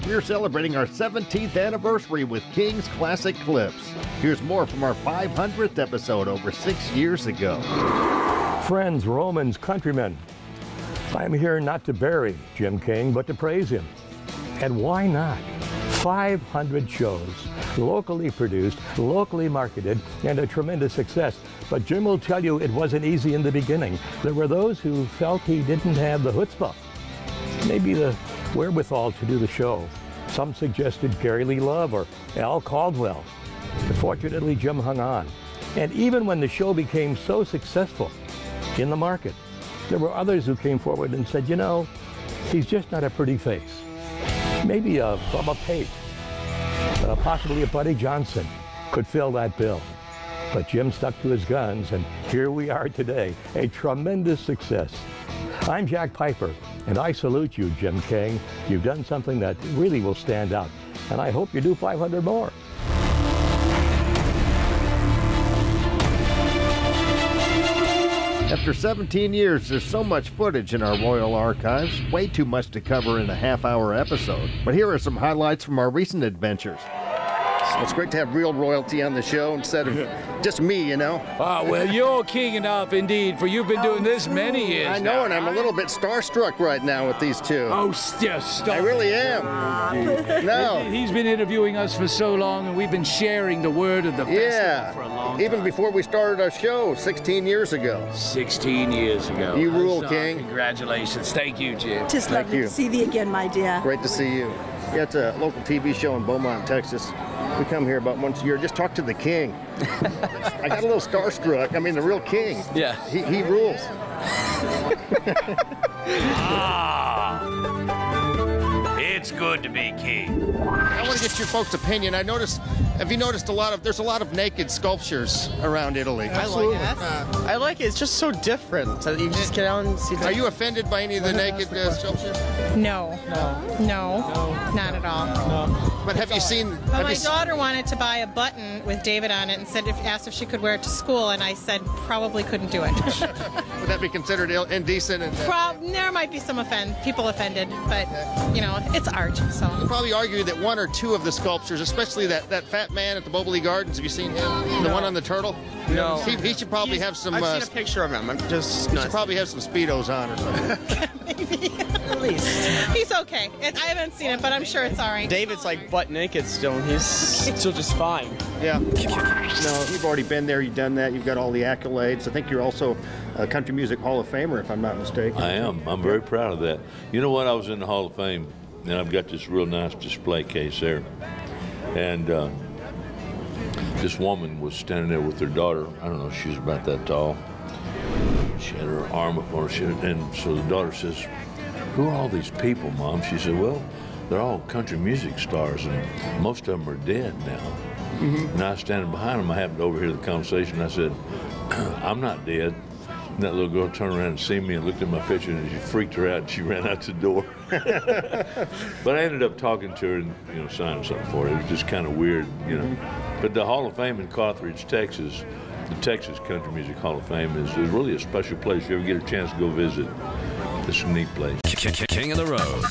We're celebrating our 17th anniversary with King's Classic Clips. Here's more from our 500th episode over 6 years ago. Friends, Romans, countrymen, I'm here not to bury Jim King, but to praise him. And why not? 500 shows, locally produced, locally marketed, and a tremendous success. But Jim will tell you it wasn't easy in the beginning. There were those who felt he didn't have the chutzpah, maybe the wherewithal to do the show. Some suggested Gary Lee Love or Al Caldwell. But fortunately, Jim hung on. And even when the show became so successful in the market, there were others who came forward and said, you know, he's just not a pretty face. Maybe a Bubba Pate, possibly a Buddy Johnson could fill that bill. But Jim stuck to his guns, and here we are today, a tremendous success. I'm Jack Piper, and I salute you, Jim King. You've done something that really will stand out, and I hope you do 500 more. After 17 years, there's so much footage in our Royal Archives, way too much to cover in a half-hour episode. But here are some highlights from our recent adventures. It's great to have real royalty on the show instead of just me, you know. Well, you're king enough indeed, for you've been doing this many years I know, now. and I'm a little bit starstruck right now with these two. Oh, stop. I really am. No. He's been interviewing us for so long, and we've been sharing the word of the festival for a long time. Even before we started our show 16 years ago. 16 years ago. You rule, King. Congratulations. Thank you, Jim. Just lovely to see thee again, my dear. Great to see you. Yeah, it's a local TV show in Beaumont, Texas. We come here about once a year, just talk to the king. I got a little starstruck. I mean, the real king. Yeah. He rules. It's good to be king. I want to get your folks' opinion. Have you noticed there's a lot of naked sculptures around Italy? Absolutely. I like it. It's just so different. You just get out and see. Are you offended by any of the naked sculptures? No, not at all. But have you seen? Well, my daughter wanted to buy a button with David on it and asked if she could wear it to school, and I said probably couldn't do it. Would that be considered indecent? There might be some people offended, but you know, it's art. So you'll probably argue that one or two of the sculptures, especially that fat man at the Mobley Gardens. Have you seen him? The one on the turtle? No. He should probably have some. I've seen a picture of him. I'm just. He should probably have some Speedos on or something. Maybe. At least. He's okay. I haven't seen it, but I'm sure it's all right. David's like butt naked still, and he's still just fine. Yeah. No, you've already been there. You've done that. You've got all the accolades. I think you're also a Country Music Hall of Famer, if I'm not mistaken. I am. I'm very proud of that. You know what? I was in the Hall of Fame, and I've got this real nice display case there. And this woman was standing there with her daughter. I don't know, she was about that tall. She had her arm up on her, and so the daughter says, "Who are all these people, Mom?" She said, "Well, they're all country music stars, and most of them are dead now." And I was standing behind them. I happened to overhear the conversation. I said, "I'm not dead." And that little girl turned around and seen me and looked at my picture, and she freaked her out, and she ran out the door. But I ended up talking to her and, signing something for her. It was just kind of weird, But the Hall of Fame in Carthage, Texas, the Texas Country Music Hall of Fame is really a special place. If you ever get a chance to go visit, it's a neat place. King of the Road.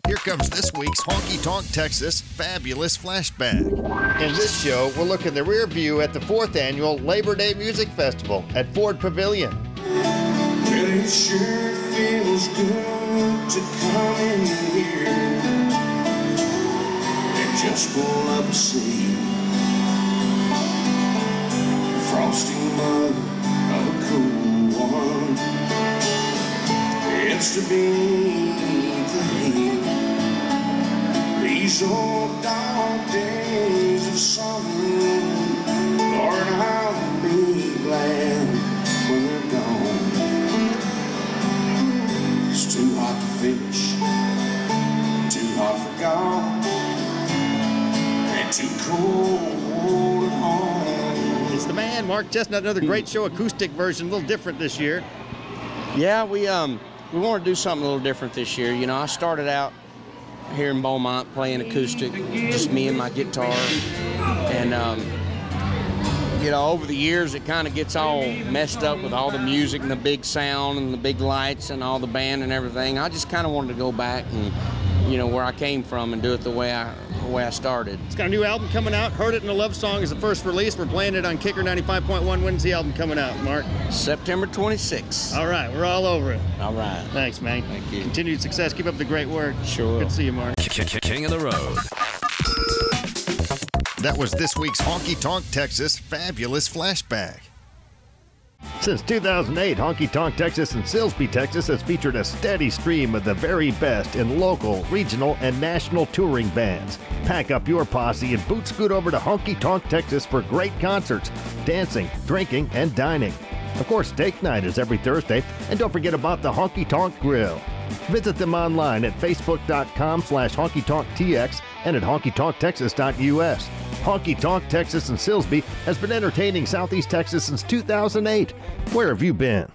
Here comes this week's Honky Tonk Texas Fabulous Flashback. In this show, we'll look in the rear view at the 4th annual Labor Day Music Festival at Ford Pavilion. Well, it sure feels good to come in here and just pull up a seat. Frosty mug of a cool one. It's to be the heat. These old dog days of summer, Lord, I'll be glad when they're gone. It's too hot to fish, too hot for golf, and too cold at home. It's the man, Mark Chestnut, another great show, acoustic version, a little different this year. Yeah, we want to do something a little different this year. I started out here in Beaumont playing acoustic, just me and my guitar. And, over the years it kind of gets all messed up with all the music and the big sound and the big lights and all the band and everything. I just kind of wanted to go back and where I came from and do it the way I started. It's got a new album coming out. Heard It in a Love Song is the first release. We're playing it on Kicker 95.1. When's the album coming out, Mark? September 26th. All right, we're all over it. All right. Thanks, man. Thank you. Continued success. Keep up the great work. Sure. Good to see you, Mark. King of the Road. That was this week's Honky Tonk Texas Fabulous Flashback. Since 2008, Honky Tonk Texas in Silsbee, Texas has featured a steady stream of the very best in local, regional, and national touring bands. Pack up your posse and boot scoot over to Honky Tonk Texas for great concerts, dancing, drinking, and dining. Of course, steak night is every Thursday, and don't forget about the Honky Tonk Grill. Visit them online at facebook.com/honkytonktx and at honkytonktexas.us. Honky Tonk Texas in Silsbee has been entertaining Southeast Texas since 2008. Where have you been?